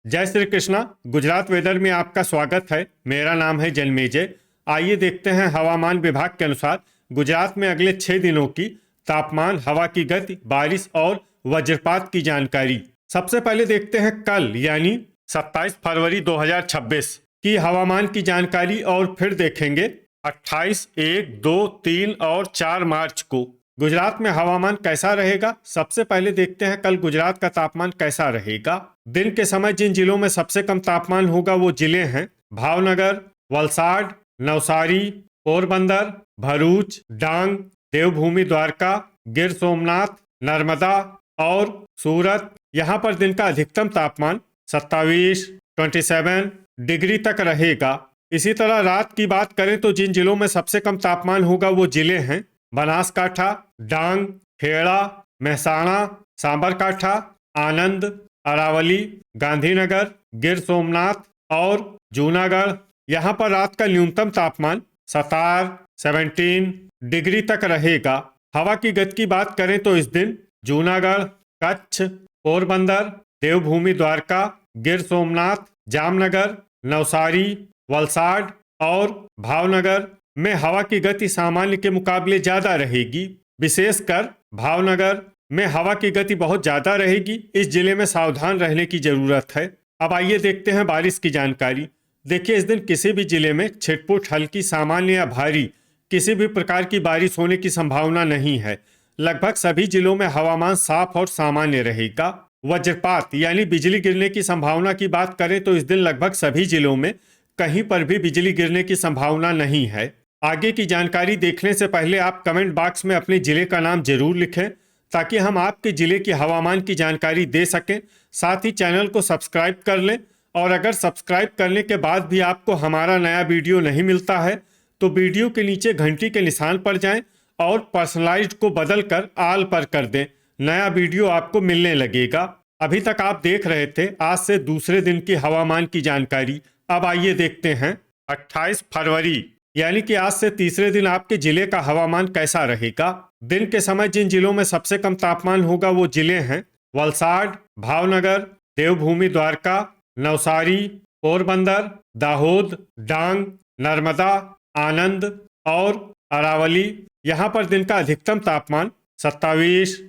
जय श्री कृष्णा। गुजरात वेदर में आपका स्वागत है। मेरा नाम है जन्मेजय। आइए देखते हैं हवामान विभाग के अनुसार गुजरात में अगले 6 दिनों की तापमान, हवा की गति, बारिश और वज्रपात की जानकारी। सबसे पहले देखते हैं कल यानी 27 फरवरी 2026 की हवामान की जानकारी और फिर देखेंगे 28, 1, 2, 3 और 4 मार्च को गुजरात में हवामान कैसा रहेगा। सबसे पहले देखते हैं कल गुजरात का तापमान कैसा रहेगा। दिन के समय जिन जिलों में सबसे कम तापमान होगा वो जिले हैं भावनगर, वलसाड, नवसारी, पोरबंदर, भरूच, डांग, देवभूमि द्वारका, गिर सोमनाथ, नर्मदा और सूरत। यहाँ पर दिन का अधिकतम तापमान 27, 27 डिग्री तक रहेगा। इसी तरह रात की बात करें तो जिन जिलों में सबसे कम तापमान होगा वो जिले हैं बनासकाठा, डांग, खेड़ा, महसाणा, साबरकाठा, आनंद, अरावली, गांधीनगर, गिर सोमनाथ और जूनागढ़। यहाँ पर रात का न्यूनतम तापमान 17 डिग्री तक रहेगा। हवा की गति की बात करें तो इस दिन जूनागढ़, कच्छ, पोरबंदर, देवभूमि द्वारका, गिर सोमनाथ, जामनगर, नवसारी, वलसाड और भावनगर में हवा की गति सामान्य के मुकाबले ज्यादा रहेगी। विशेषकर भावनगर में हवा की गति बहुत ज्यादा रहेगी। इस जिले में सावधान रहने की जरूरत है। अब आइए देखते हैं बारिश की जानकारी। देखिए, इस दिन किसी भी जिले में छिटपुट, हल्की, सामान्य या भारी किसी भी प्रकार की बारिश होने की संभावना नहीं है। लगभग सभी जिलों में हवामान साफ और सामान्य रहेगा। वज्रपात यानी बिजली गिरने की संभावना की बात करें तो इस दिन लगभग सभी जिलों में कहीं पर भी बिजली गिरने की संभावना नहीं है। आगे की जानकारी देखने से पहले आप कमेंट बॉक्स में अपने जिले का नाम जरूर लिखें ताकि हम आपके जिले की हवामान की जानकारी दे सकें। साथ ही चैनल को सब्सक्राइब कर लें और अगर सब्सक्राइब करने के बाद भी आपको हमारा नया वीडियो नहीं मिलता है तो वीडियो के नीचे घंटी के निशान पर जाएं और पर्सनलाइज्ड को बदल कर आल पर कर दें। नया वीडियो आपको मिलने लगेगा। अभी तक आप देख रहे थे आज से दूसरे दिन की हवामान की जानकारी। अब आइए देखते हैं 28 फरवरी यानी कि आज से तीसरे दिन आपके जिले का हवामान कैसा रहेगा। दिन के समय जिन जिलों में सबसे कम तापमान होगा वो जिले हैं वलसाड, भावनगर, देवभूमि द्वारका, नवसारी, पोरबंदर, दाहोद, डांग, नर्मदा, आनंद और अरावली। यहाँ पर दिन का अधिकतम तापमान 27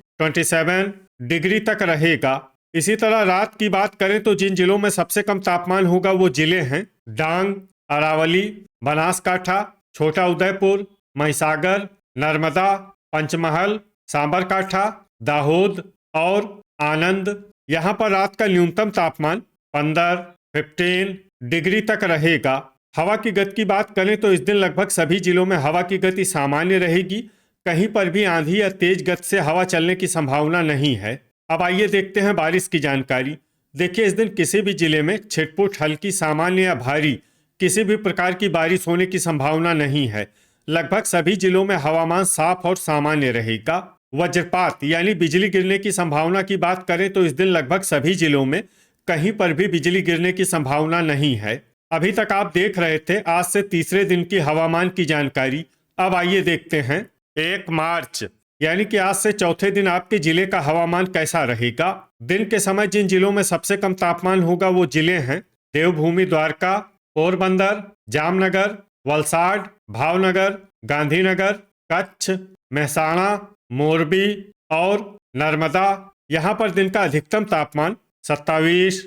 डिग्री तक रहेगा। इसी तरह रात की बात करें तो जिन जिलों में सबसे कम तापमान होगा वो जिले हैं डांग, अरावली, बनासकाठा, छोटा उदयपुर, महिसागर, नर्मदा, पंचमहल, साबरकाठा, दाहोद और आनंद। यहाँ पर रात का न्यूनतम तापमान 15 डिग्री तक रहेगा। हवा की गति की बात करें तो इस दिन लगभग सभी जिलों में हवा की गति सामान्य रहेगी। कहीं पर भी आंधी या तेज गति से हवा चलने की संभावना नहीं है। अब आइए देखते हैं बारिश की जानकारी। देखिए, इस दिन किसी भी जिले में छिटपुट, हल्की, सामान्य या भारी किसी भी प्रकार की बारिश होने की संभावना नहीं है। लगभग सभी जिलों में हवामान साफ और सामान्य रहेगा। वज्रपात यानी बिजली गिरने की संभावना की बात करें तो इस दिन लगभग सभी जिलों में कहीं पर भी बिजली गिरने की संभावना नहीं है। अभी तक आप देख रहे थे आज से तीसरे दिन की हवामान की जानकारी। अब आइए देखते हैं 1 मार्च यानी कि आज से चौथे दिन आपके जिले का हवामान कैसा रहेगा। दिन के समय जिन जिलों में सबसे कम तापमान होगा वो जिले हैं देवभूमि द्वारका, पोरबंदर, जामनगर, वलसाड, भावनगर, गांधीनगर, कच्छ, महसाणा, मोरबी और नर्मदा। यहाँ पर दिन का अधिकतम तापमान 27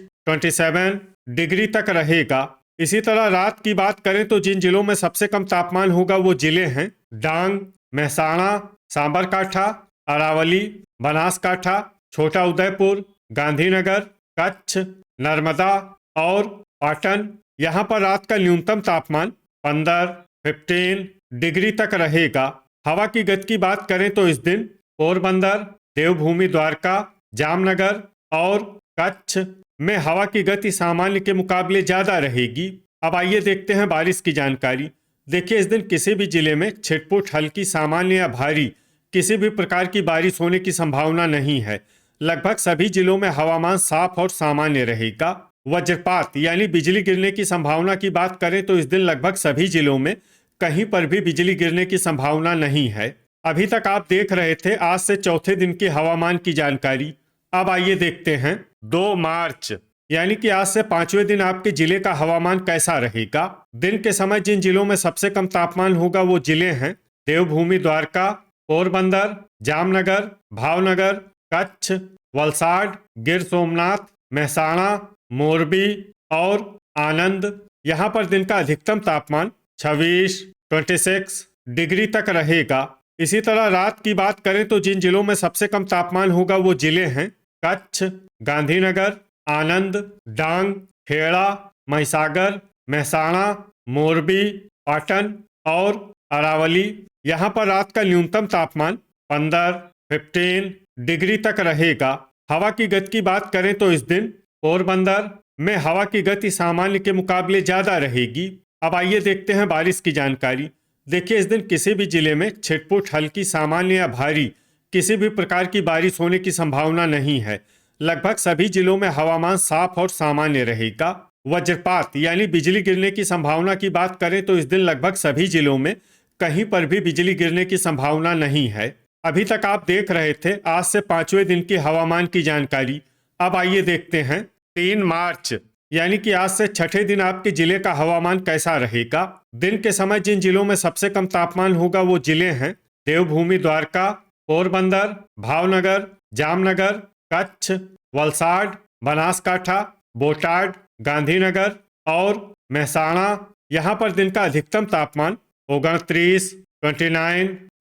डिग्री तक रहेगा। इसी तरह रात की बात करें तो जिन जिलों में सबसे कम तापमान होगा वो जिले हैं डांग, महसाणा, साबरकाठा, अरावली, बनासकाठा, छोटा उदयपुर, गांधीनगर, कच्छ, नर्मदा और पाटन। यहाँ पर रात का न्यूनतम तापमान 15 डिग्री तक रहेगा। हवा की गति की बात करें तो इस दिन पोरबंदर, देवभूमि द्वारका, जामनगर और कच्छ में हवा की गति सामान्य के मुकाबले ज्यादा रहेगी। अब आइए देखते हैं बारिश की जानकारी। देखिए, इस दिन किसी भी जिले में छिटपुट, हल्की, सामान्य या भारी किसी भी प्रकार की बारिश होने की संभावना नहीं है। लगभग सभी जिलों में हवामान साफ और सामान्य रहेगा। वज्रपात यानी बिजली गिरने की संभावना की बात करें तो इस दिन लगभग सभी जिलों में कहीं पर भी बिजली गिरने की संभावना नहीं है। अभी तक आप देख रहे थे आज से चौथे दिन की हवामान की जानकारी। अब आइए देखते हैं 2 मार्च यानी कि आज से 5वें दिन आपके जिले का हवामान कैसा रहेगा। दिन के समय जिन जिलों में सबसे कम तापमान होगा वो जिले हैं देवभूमि द्वारका, पोरबंदर, जामनगर, भावनगर, कच्छ, वलसाड, गिर सोमनाथ, महसाणा, मोरबी और आनंद। यहाँ पर दिन का अधिकतम तापमान 26 डिग्री तक रहेगा। इसी तरह रात की बात करें तो जिन जिलों में सबसे कम तापमान होगा वो जिले हैं कच्छ, गांधीनगर, आनंद, डांग, खेड़ा, महिसागर, महसाणा, मोरबी, पाटन और अरावली। यहाँ पर रात का न्यूनतम तापमान 15 डिग्री तक रहेगा। हवा की गति की बात करें तो इस दिन पोरबंदर में हवा की गति सामान्य के मुकाबले ज्यादा रहेगी। अब आइए देखते हैं बारिश की जानकारी। देखिए, इस दिन किसी भी जिले में छिटपुट, हल्की, सामान्य या भारी किसी भी प्रकार की बारिश होने की संभावना नहीं है। लगभग सभी जिलों में हवामान साफ और सामान्य रहेगा। वज्रपात यानी बिजली गिरने की संभावना की बात करें तो इस दिन लगभग सभी जिलों में कहीं पर भी बिजली गिरने की संभावना नहीं है। अभी तक आप देख रहे थे आज से 5वें दिन की हवामान की जानकारी। अब आइए देखते हैं 3 मार्च यानी कि आज से 6ठे दिन आपके जिले का हवामान कैसा रहेगा। दिन के समय जिन जिलों में सबसे कम तापमान होगा वो जिले हैं देवभूमि द्वारका, पोरबंदर, भावनगर, जामनगर, कच्छ, वलसाड, बनासकाठा, बोटाड, गांधीनगर और महसाणा। यहाँ पर दिन का अधिकतम तापमान 29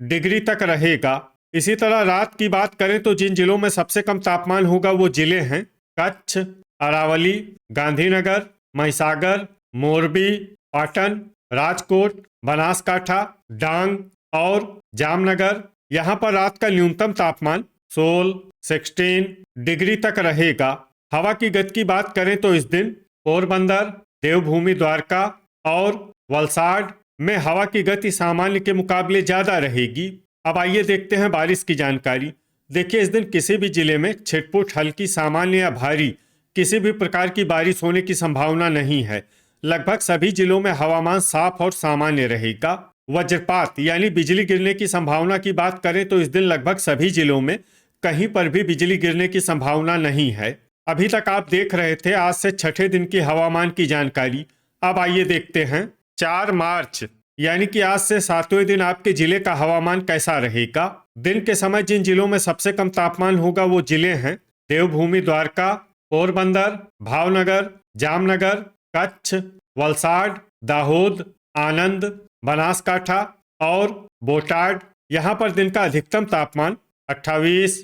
डिग्री तक रहेगा। इसी तरह रात की बात करें तो जिन जिलों में सबसे कम तापमान होगा वो जिले हैं कच्छ, अरावली, गांधीनगर, महिसागर, मोरबी, पाटन, राजकोट, बनासकाठा, डांग और जामनगर। यहाँ पर रात का न्यूनतम तापमान 16 डिग्री तक रहेगा। हवा की गति की बात करें तो इस दिन पोरबंदर, देवभूमि द्वारका और वलसाड में हवा की गति सामान्य के मुकाबले ज्यादा रहेगी। अब आइए देखते हैं बारिश की जानकारी। देखिए, इस दिन किसी भी जिले में छिटपुट, हल्की, सामान्य या भारी किसी भी प्रकार की बारिश होने की संभावना नहीं है। लगभग सभी जिलों में हवामान साफ और सामान्य रहेगा। वज्रपात यानी बिजली गिरने की संभावना की बात करें तो इस दिन लगभग सभी जिलों में कहीं पर भी बिजली गिरने की संभावना नहीं है। अभी तक आप देख रहे थे आज से 6ठे दिन की हवामान की जानकारी। अब आइए देखते हैं 4 मार्च यानी कि आज से 7वें दिन आपके जिले का हवामान कैसा रहेगा। दिन के समय जिन जिलों में सबसे कम तापमान होगा वो जिले हैं देवभूमि द्वारका, पोरबंदर, भावनगर, जामनगर, कच्छ, वलसाड, दाहोद, आनंद, बनासकाठा और बोटाड। यहाँ पर दिन का अधिकतम तापमान 28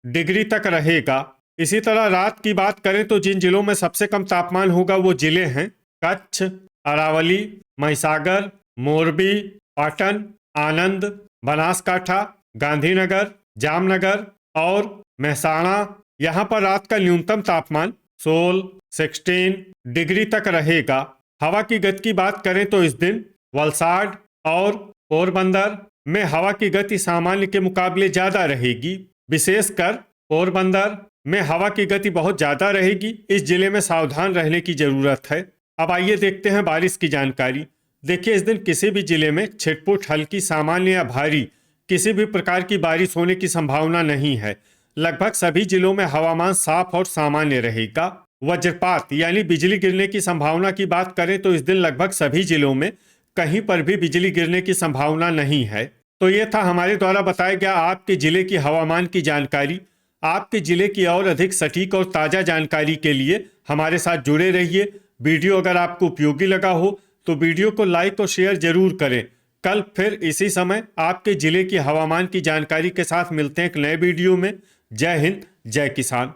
डिग्री तक रहेगा। इसी तरह रात की बात करें तो जिन जिलों में सबसे कम तापमान होगा वो जिले हैं कच्छ, अरावली, महिसागर, मोरबी, पाटन, आनंद, बनासकाठा, गांधीनगर, जामनगर और महसाणा। यहाँ पर रात का न्यूनतम तापमान 16 डिग्री तक रहेगा। हवा की गति की बात करें तो इस दिन वलसाड और पोरबंदर में हवा की गति सामान्य के मुकाबले ज्यादा रहेगी। विशेषकर पोरबंदर में हवा की गति बहुत ज्यादा रहेगी। इस जिले में सावधान रहने की जरूरत है। अब आइए देखते हैं बारिश की जानकारी। देखिए, इस दिन किसी भी जिले में छिटपुट, हल्की, सामान्य या भारी किसी भी प्रकार की बारिश होने की संभावना नहीं है। लगभग सभी जिलों में हवामान साफ और सामान्य रहेगा। वज्रपात यानी बिजली गिरने की संभावना की बात करें तो इस दिन लगभग सभी जिलों में कहीं पर भी बिजली गिरने की संभावना नहीं है। तो ये था हमारे द्वारा बताया गया आपके जिले की हवामान की जानकारी। आपके जिले की और अधिक सटीक और ताज़ा जानकारी के लिए हमारे साथ जुड़े रहिए। वीडियो अगर आपको उपयोगी लगा हो तो वीडियो को लाइक और शेयर जरूर करें। कल फिर इसी समय आपके जिले की हवामान की जानकारी के साथ मिलते हैं एक नए वीडियो में। जय हिंद, जय किसान।